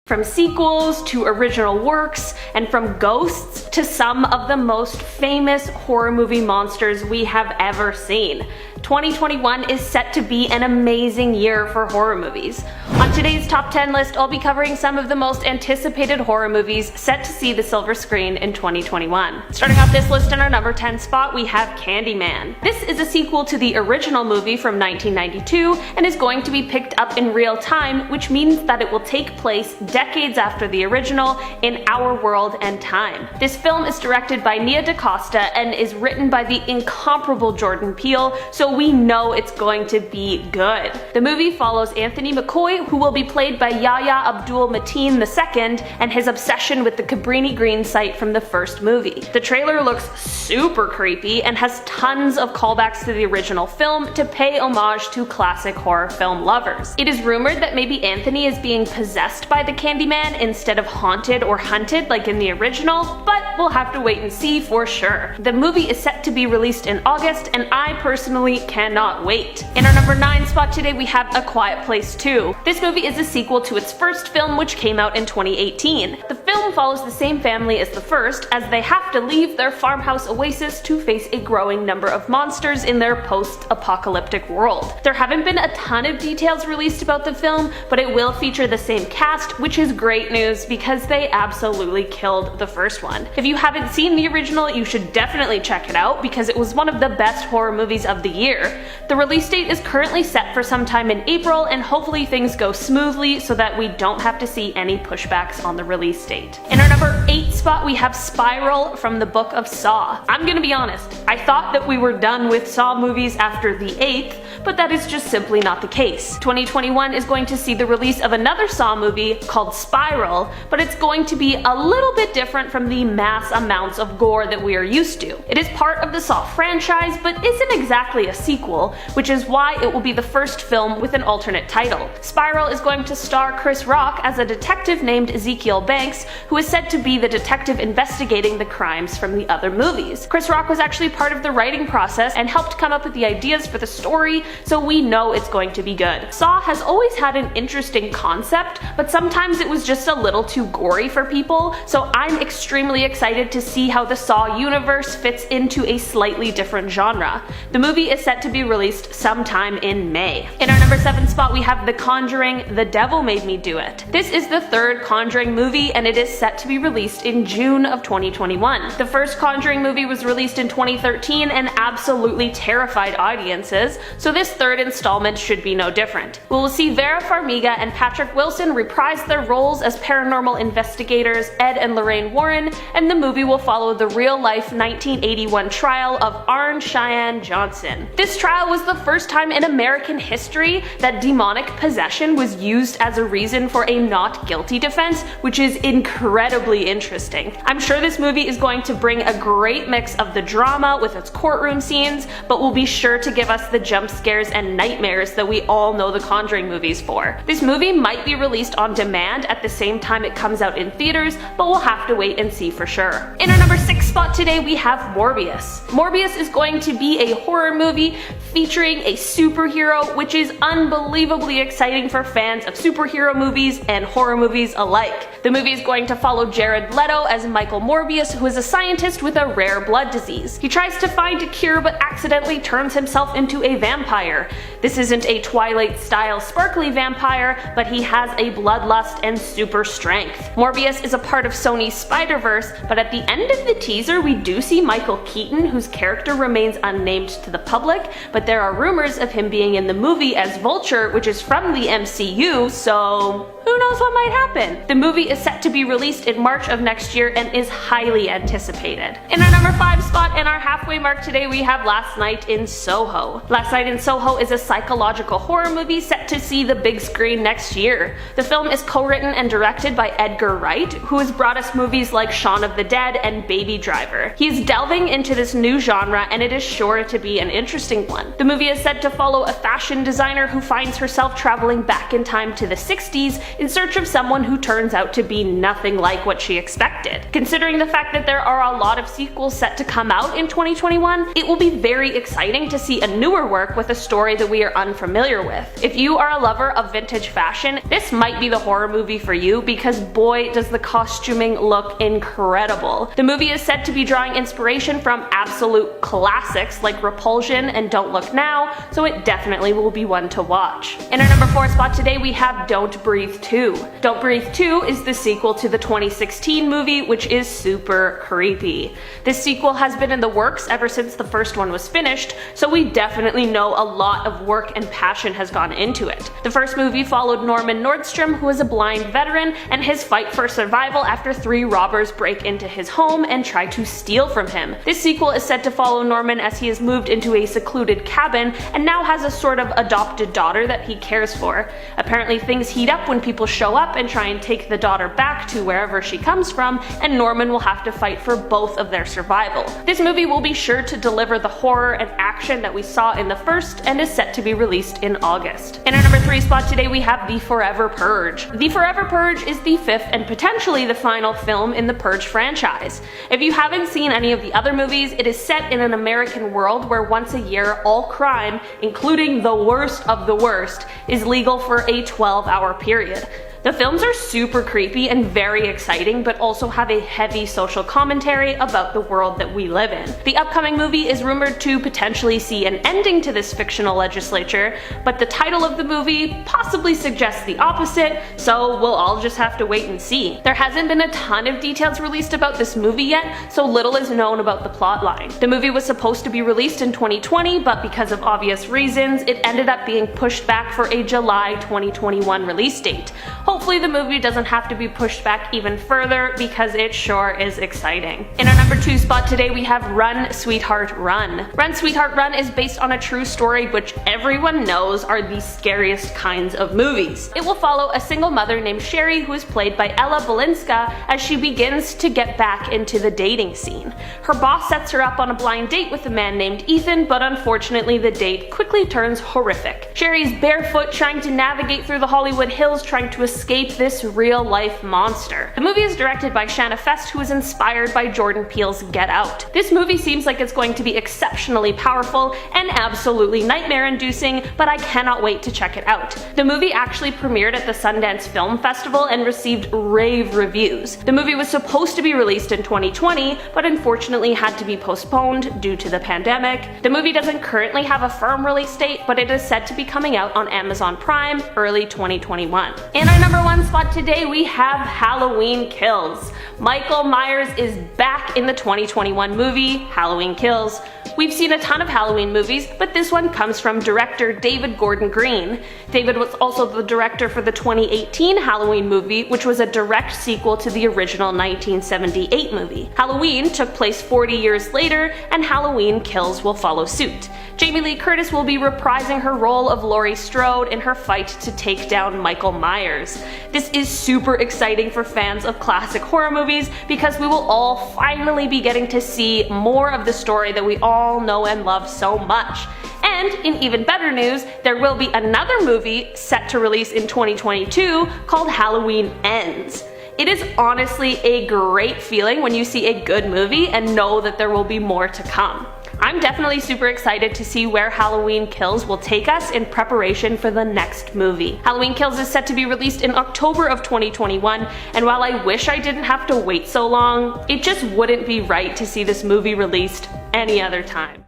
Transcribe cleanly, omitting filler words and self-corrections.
From sequels to original works, and from ghosts to some of the most famous horror movie monsters we have ever seen. 2021 is set to be an amazing year for horror movies. On today's top 10 list, I'll be covering some of the most anticipated horror movies set to see the silver screen in 2021. Starting off this list in our number 10 spot, we have Candyman. This is a sequel to the original movie from 1992 and is going to be picked up in real time, which means that it will take place decades after the original in our world and time. This film is directed by Nia DaCosta and is written by the incomparable Jordan Peele, so we know it's going to be good. The movie follows Anthony McCoy, who will be played by Yahya Abdul-Mateen II, and his obsession with the Cabrini Green site from the first movie. The trailer looks super creepy and has tons of callbacks to the original film to pay homage to classic horror film lovers. It is rumored that maybe Anthony is being possessed by the Candyman instead of haunted or hunted like in the original, but we'll have to wait and see for sure. The movie is set to be released in August, and I personally cannot wait. In our number 9 spot today, we have A Quiet Place 2. This movie is a sequel to its first film, which came out in 2018. The film follows the same family as the first, as they have to leave their farmhouse oasis to face a growing number of monsters in their post-apocalyptic world. There haven't been a ton of details released about the film, but it will feature the same cast, which is great news because they absolutely killed the first one. If you haven't seen the original, you should definitely check it out because it was one of the best horror movies of the year. The release date is currently set for sometime in April, and hopefully things go smoothly so that we don't have to see any pushbacks on the release date. In our number 8 spot, we have Spiral from the Book of Saw. I'm gonna be honest, I thought that we were done with Saw movies after the 8th, but that is just simply not the case. 2021 is going to see the release of another Saw movie called Spiral, but it's going to be a little bit different from the mass amounts of gore that we are used to. It is part of the Saw franchise, but isn't exactly a sequel, which is why it will be the first film with an alternate title. Spiral is going to star Chris Rock as a detective named Ezekiel Banks, who is said to be the detective investigating the crimes from the other movies. Chris Rock was actually part of the writing process and helped come up with the ideas for the story, so we know it's going to be good. Saw has always had an interesting concept, but sometimes it was just a little too gory for people, so I'm extremely excited to see how the Saw universe fits into a slightly different genre. The movie is set to be released sometime in May. In our number 7 spot, we have The Conjuring: The Devil Made Me Do It. This is the third Conjuring movie, and it is set to be released in June of 2021. The first Conjuring movie was released in 2013 and absolutely terrified audiences, so this third installment should be no different. We will see Vera Farmiga and Patrick Wilson reprise their roles as paranormal investigators Ed and Lorraine Warren, and the movie will follow the real-life 1981 trial of Arne Cheyenne Johnson. This trial was the first time in American history that demonic possession was used as a reason for a not guilty defense, which is incredibly interesting. I'm sure this movie is going to bring a great mix of the drama with its courtroom scenes, but will be sure to give us the jump scares and nightmares that we all know the Conjuring movies for. This movie might be released on demand at the same time it comes out in theaters, but we'll have to wait and see for sure. In our number 6 spot today, we have Morbius. Morbius is going to be a horror movie featuring a superhero, which is unbelievably exciting for fans of superhero movies and horror movies alike. The movie is going to follow Jared Leto as Michael Morbius, who is a scientist with a rare blood disease. He tries to find a cure but accidentally turns himself into a vampire. This isn't a Twilight-style sparkly vampire, but he has a bloodlust and super strength. Morbius is a part of Sony's Spider-Verse, but at the end of the teaser we do see Michael Keaton, whose character remains unnamed to the public, but there are rumors of him being in the movie as Vulture, which is from the MCU, so who knows what might happen? The movie is set to be released in March of next year and is highly anticipated. In our number 5 spot and our halfway mark today, we have Last Night in Soho. Last Night in Soho is a psychological horror movie set to see the big screen next year. The film is co-written and directed by Edgar Wright, who has brought us movies like Shaun of the Dead and Baby Driver. He is delving into this new genre, and it is sure to be an interesting one. The movie is set to follow a fashion designer who finds herself traveling back in time to the 60s in search of someone who turns out to be nothing like what she expected. Considering the fact that there are a lot of sequels set to come out in 2021, it will be very exciting to see a newer work with a story that we are unfamiliar with. If you are a lover of vintage fashion, this might be the horror movie for you because boy does the costuming look incredible. The movie is said to be drawing inspiration from absolute classics like Repulsion and Don't Look Now, so it definitely will be one to watch. In our number 4 spot today we have Don't Breathe 2. Don't Breathe 2 is the sequel to the 2016 movie, which is super creepy. This sequel has been in the works ever since the first one was finished, so we definitely know a lot of work and passion has gone into it. The first movie followed Norman Nordstrom, who is a blind veteran, and his fight for survival after 3 robbers break into his home and try to steal from him. This sequel is said to follow Norman as he has moved into a secluded cabin and now has a sort of adopted daughter that he cares for. Apparently things heat up when people show up and try and take the daughter back to wherever she comes from, and Norman will have to fight for both of their survival. This movie will be sure to deliver the horror and action that we saw in the first and is set to be released in August. In our number 3 spot today we have The Forever Purge. The Forever Purge is the 5th and potentially the final film in the Purge franchise. If you haven't seen any of the other movies, it is set in an American world where once a year all crime, including the worst of the worst, is legal for a 12-hour period. The films are super creepy and very exciting, but also have a heavy social commentary about the world that we live in. The upcoming movie is rumored to potentially see an ending to this fictional legislature, but the title of the movie possibly suggests the opposite, so we'll all just have to wait and see. There hasn't been a ton of details released about this movie yet, so little is known about the plotline. The movie was supposed to be released in 2020, but because of obvious reasons, it ended up being pushed back for a July 2021 release date. Hopefully the movie doesn't have to be pushed back even further because it sure is exciting. In our number 2 spot today we have Run, Sweetheart, Run. Run, Sweetheart, Run is based on a true story which everyone knows are the scariest kinds of movies. It will follow a single mother named Sherry, who is played by Ella Balinska, as she begins to get back into the dating scene. Her boss sets her up on a blind date with a man named Ethan, but unfortunately the date quickly turns horrific. Sherry's barefoot trying to navigate through the Hollywood Hills trying to escape this real-life monster. The movie is directed by Shanna Fest, who was inspired by Jordan Peele's Get Out. This movie seems like it's going to be exceptionally powerful and absolutely nightmare-inducing, but I cannot wait to check it out. The movie actually premiered at the Sundance Film Festival and received rave reviews. The movie was supposed to be released in 2020, but unfortunately had to be postponed due to the pandemic. The movie doesn't currently have a firm release date, but it is said to be coming out on Amazon Prime early 2021. In our number 1 spot today we have Halloween Kills. Michael Myers is back in the 2021 movie Halloween Kills. We've seen a ton of Halloween movies, but this one comes from director David Gordon Green. David was also the director for the 2018 Halloween movie, which was a direct sequel to the original 1978 movie. Halloween took place 40 years later, and Halloween Kills will follow suit. Jamie Lee Curtis will be reprising her role of Laurie Strode in her fight to take down Michael Myers. This is super exciting for fans of classic horror movies because we will all finally be getting to see more of the story that we all know and love so much. And in even better news, there will be another movie set to release in 2022 called Halloween Ends. It is honestly a great feeling when you see a good movie and know that there will be more to come. I'm definitely super excited to see where Halloween Kills will take us in preparation for the next movie. Halloween Kills is set to be released in October of 2021, and while I wish I didn't have to wait so long, it just wouldn't be right to see this movie released any other time.